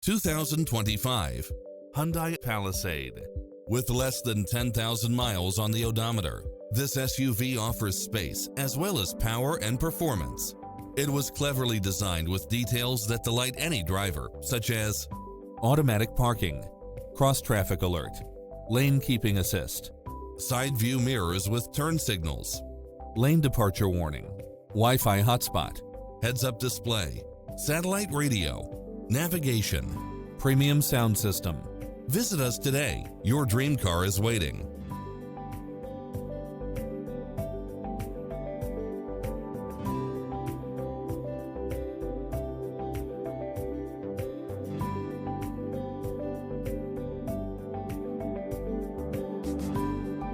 2025 Hyundai Palisade. With less than 10,000 miles on the odometer, this SUV offers space as well as power and performance. It was cleverly designed with details that delight any driver, such as automatic parking, cross-traffic alert, lane keeping assist, side view mirrors with turn signals, lane departure warning, Wi-Fi hotspot, heads-up display, satellite radio, navigation, premium sound system. Visit us today. Your dream car is waiting.